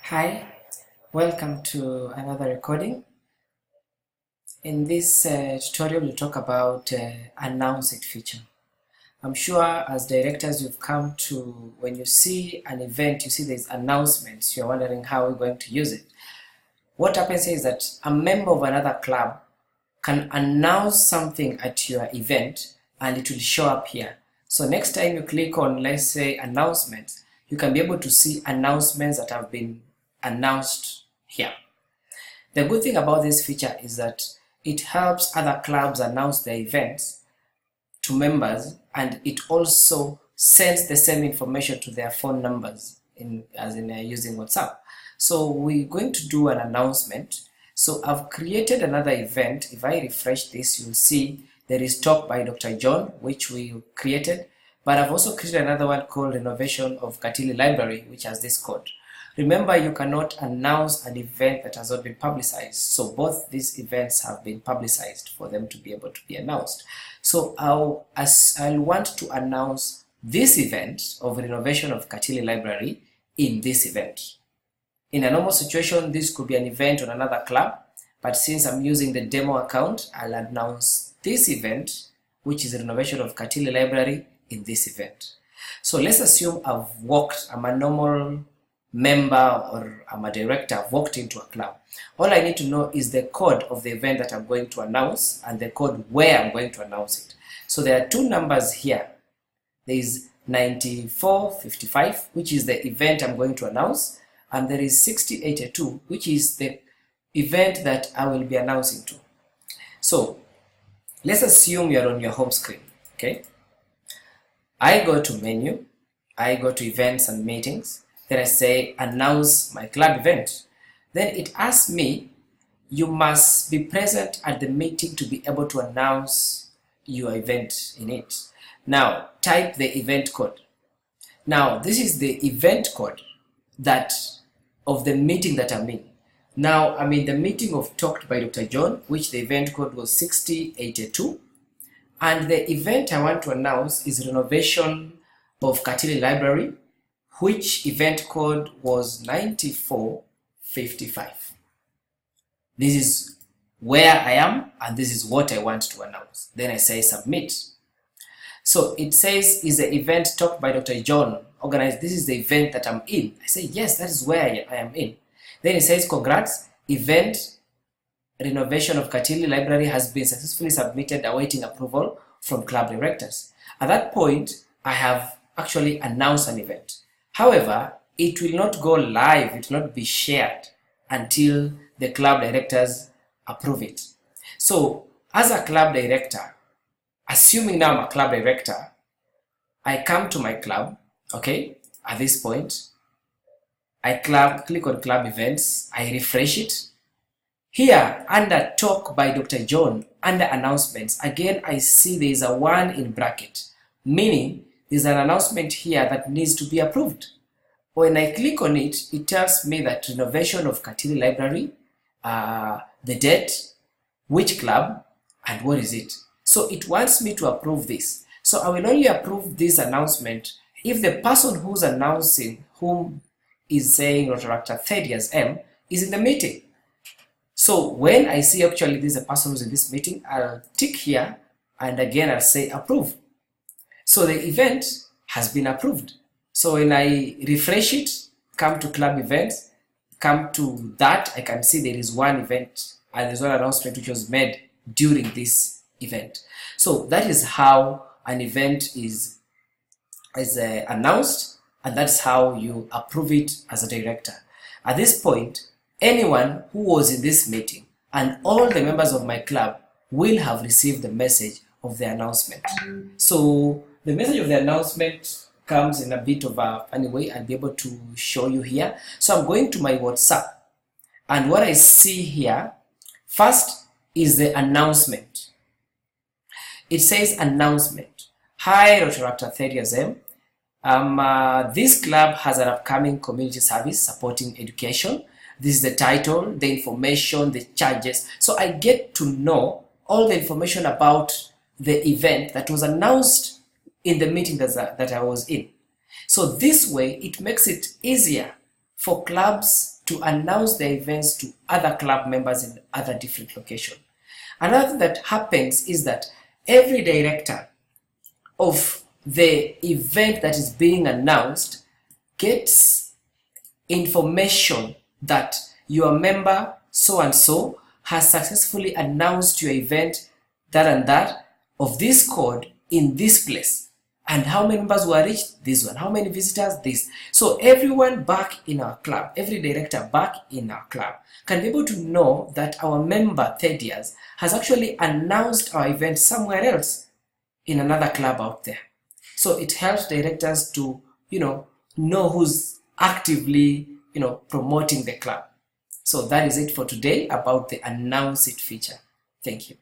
Hi, welcome to another recording. In this tutorial, we'll talk about Announce It feature. I'm sure as directors you've come to, when you see an event, you see there's announcements, you're wondering how we're going to use it. What happens here is that a member of another club can announce something at your event and it will show up here. So next time you click on, let's say, announcements, you can be able to see announcements that have been announced here. The good thing about this feature is that it helps other clubs announce their events to members, and it also sends the same information to their phone numbers using WhatsApp. So we're going to do an announcement. So I've created another event. If I refresh this, you'll see there is talk by Dr. John, which we created, but I've also created another one called Renovation of Katili Library, which has this code. Remember, you cannot announce an event that has not been publicized. So both these events have been publicized for them to be able to be announced. So I'll want to announce this event of renovation of Katili Library in this event. In a normal situation, this could be an event on another club, but since I'm using the demo account, I'll announce this event, which is renovation of Katili Library, in this event. So let's assume I'm a normal member or I'm a director, I've walked into a club. All I need to know is the code of the event that I'm going to announce and the code where I'm going to announce it. So there are two numbers here. There is 9455, which is the event I'm going to announce, and there is 6082, which is the event that I will be announcing to. So let's assume you're on your home screen, okay? I go to menu, I go to events and meetings, then I say announce my club event. Then it asks me, you must be present at the meeting to be able to announce your event in it. Now type the event code. Now this is the event code of the meeting that I'm in. Now I'm in the meeting of Talked by Dr. John, which the event code was 6082. And the event I want to announce is renovation of Katili Library, which event code was 9455. This is where I am and this is what I want to announce. Then I say submit. So it says, is the event Talked by Dr. John organized? This is the event that I'm in. I say yes, that is where I am in. Then it says congrats, event renovation of Katili Library has been successfully submitted, awaiting approval from club directors. At that point, I have actually announced an event. However, it will not go live, it will not be shared until the club directors approve it. So as a club director, assuming now I'm a club director, I come to my club, okay, at this point, I click on club events, I refresh it. Here, under talk by Dr. John, under announcements, again I see there is a 1 in bracket, meaning there's an announcement here that needs to be approved. When I click on it, it tells me that renovation of Katili Library, the date, which club, and what is it. So it wants me to approve this. So I will only approve this announcement if the person who's announcing, whom is saying Dr. Thaddeus M, is in the meeting. So when I see actually this is a person who's in this meeting, I'll tick here and again I'll say approve. So the event has been approved. So when I refresh it, come to club events, come to that, I can see there is one event and there's one announcement which was made during this event. So that is how an event is announced, and that's how you approve it as a director. At this point, anyone who was in this meeting and all the members of my club will have received the message of the announcement. So the message of the announcement comes in a bit of a funny way. I'll be able to show you here. So I'm going to my WhatsApp, and what I see here first is the announcement. It says announcement. Hi, Dr. Thaddeus M. This club has an upcoming community service supporting education. This is the title, the information, the charges. So I get to know all the information about the event that was announced in the meeting that I was in. So this way, it makes it easier for clubs to announce their events to other club members in other different locations. Another thing that happens is that every director of the event that is being announced gets information that your member so and so has successfully announced your event that and that of this code in this place, and how many members were reached, this one, how many visitors, this. So everyone back in our club, every director back in our club can be able to know that our member Thaddeus has actually announced our event somewhere else in another club out there. So it helps directors to know who's actively promoting the club. So that is it for today about the Announce It feature. Thank you.